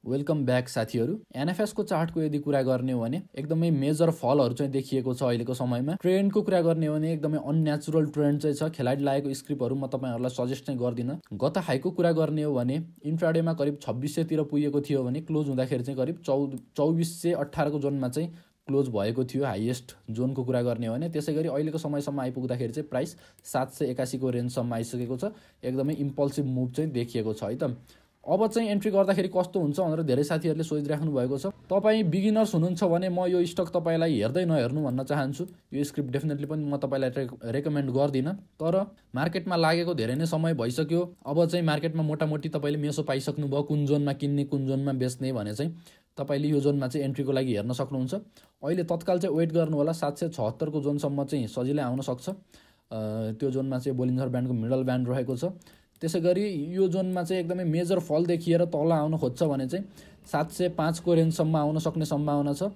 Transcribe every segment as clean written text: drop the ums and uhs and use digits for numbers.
Welcome back साथीहरू। एनएफएसको चार्टको यदि कुरा गर्ने हो भने एकदमै मेजर फलहरू चाहिँ देखिएको छ अहिलेको समयमा। ट्रेन्डको कुरा गर्ने हो भने एकदमै अननेचुरल ट्रेन्ड चाहिँ छ। खेलाडी लागेको स्क्रिप्टहरू म तपाईँहरूलाई सजेस्ट चाहिँ गर्दिनँ। गत हाईको कुरा गर्ने हो भने इन्ट्राडेमा करिब 2600 तिर पुगेको थियो भने क्लोज हुँदाखेरि चाहिँ करिब 2418 को जोनमा चाहिँ क्लोज भएको थियो। हाइएस्ट जोनको कुरा गर्ने हो भने त्यसै गरी अहिलेको समयसम्म आइपुग्दाखेरि चाहिँ प्राइस 781 को रेन्जसम्म आइसकेको छ। एकदमै इम्पल्सिभ मुभ चाहिँ देखिएको छ है त। अब चाहिँ एन्ट्री गर्दाखेरि कस्तो हुन्छ भनेर धेरै साथीहरूले सोचिराख्नु भएको छ। तपाईँ बिगिनर्स हुनुहुन्छ भने म यो स्टक तपाईँलाई हेर्दै नहेर्नु भन्न चाहन्छु। यो स्क्रिप्ट डेफिनेटली पनि म तपाईँलाई रेकमेन्ड गर्दिनँ। तर मार्केटमा लागेको धेरै नै समय भइसक्यो। अब चाहिँ मार्केटमा मोटामोटी तपाईँले मेसो पाइसक्नुभयो कुन जोनमा किन्ने कुन जोनमा बेच्ने भने चाहिँ तपाईँले यो जोनमा चाहिँ एन्ट्रीको लागि हेर्न सक्नुहुन्छ। अहिले तत्काल चाहिँ वेट गर्नु होला। 776 को जोनसम्म चाहिँ सजिलै आउन सक्छ। त्यो जोनमा चाहिँ बोलिन्जर ब्यान्डको मिडल ब्यान्ड रहेको छ। त्यसै गरी यो जोनमा चाहिँ एकदमै मेजर फल देखिएर तल आउन खोज्छ भने चाहिँ 705 को रेन्जसम्म आउन सक्ने सम्भावना छ।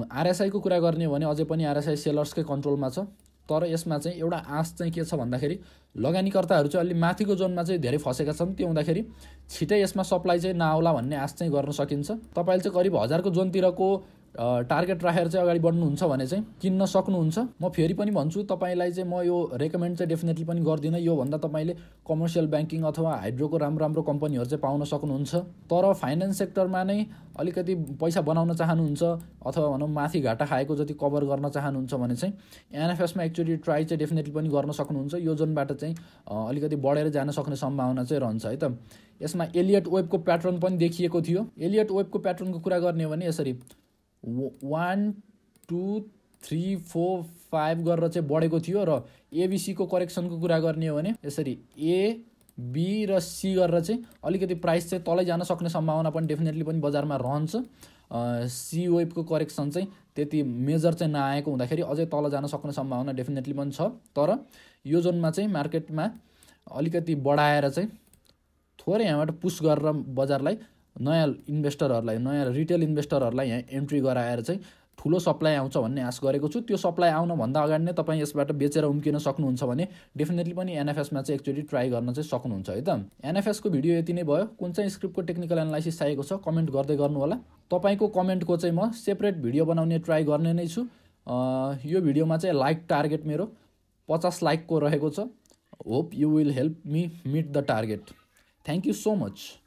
आरएसआईको कुरा गर्ने हो भने अझै पनि आरएसआई सेलर्सकै कन्ट्रोलमा छ। तर यसमा चाहिँ एउटा आश चाहिँ के छ भन्दाखेरि लगानीकर्ताहरू चाहिँ अलि माथिको जोनमा चाहिँ धेरै फसेका छन्। त्यो हुँदाखेरि छिटै यसमा सप्लाई चाहिँ नआउला भन्ने आश चाहिँ गर्न सकिन्छ। तपाईँले चाहिँ करिब 1000 को जोनतिरको टार्गेट राखेर चाहिँ अगाडि बढ्नुहुन्छ भने चाहिँ किन्न सक्नुहुन्छ। म फेरि पनि भन्छु तपाईँलाई चाहिँ म यो रेकमेन्ड चाहिँ डेफिनेटली पनि गर्दिनँ। योभन्दा तपाईँले कमर्सियल ब्याङ्किङ अथवा हाइड्रोको राम्रो राम्रो कम्पनीहरू चाहिँ पाउन सक्नुहुन्छ। तर फाइनेन्स सेक्टरमा नै अलिकति पैसा बनाउन चाहनुहुन्छ अथवा भनौँ माथि घाटा खाएको जति कभर गर्न चाहनुहुन्छ भने चाहिँ एनएफएसमा एक्चुअली ट्राई चाहिँ डेफिनेटली पनि गर्न सक्नुहुन्छ। यो जोनबाट चाहिँ अलिकति बढेर जान सक्ने सम्भावना चाहिँ रहन्छ है त। यसमा एलियट वेबको प्याटर्न पनि देखिएको थियो। एलियट वेबको प्याटर्नको कुरा गर्ने हो भने यसरी 1 2 3 4 5 गरेर चाहिँ बढेको थियो र एबिसीको करेक्सनको कुरा गर्ने हो भने यसरी ए बी र सी गरेर चाहिँ अलिकति प्राइस चाहिँ तलै जान सक्ने सम्भावना पनि डेफिनेटली पनि बजारमा रहन्छ। सी वेबको करेक्सन चाहिँ त्यति मेजर चाहिँ नआएको हुँदाखेरि अझै तल जान सक्ने सम्भावना डेफिनेटली पनि छ। तर यो जोनमा चाहिँ मार्केटमा अलिकति बढाएर चाहिँ थोरै यहाँबाट पुस गरेर बजारलाई नयाँ इन्भेस्टरहरूलाई नयाँ रिटेल इन्भेस्टरहरूलाई यहाँ एन्ट्री गराएर चाहिँ ठुलो सप्लाई आउँछ भन्ने आश गरेको छु। त्यो सप्लाई आउनभन्दा अगाडि नै तपाईँ यसबाट बेचेर उम्किन सक्नुहुन्छ भने डेफिनेटली पनि एनएफएसमा चाहिँ एक्चुअली ट्राई गर्न चाहिँ सक्नुहुन्छ है त। एनएफएसको भिडियो यति नै भयो। कुन चाहिँ स्क्रिप्टको टेक्निकल एनालाइसिस चाहिएको छ कमेन्ट गर्दै गर्नु होला। तपाईँको कमेन्टको चाहिँ म सेपरेट भिडियो बनाउने ट्राई गर्ने नै छु। यो भिडियोमा चाहिँ लाइक टार्गेट मेरो 50 लाइकको रहेको छ। Hope you will help me meet the target. Thank you so much.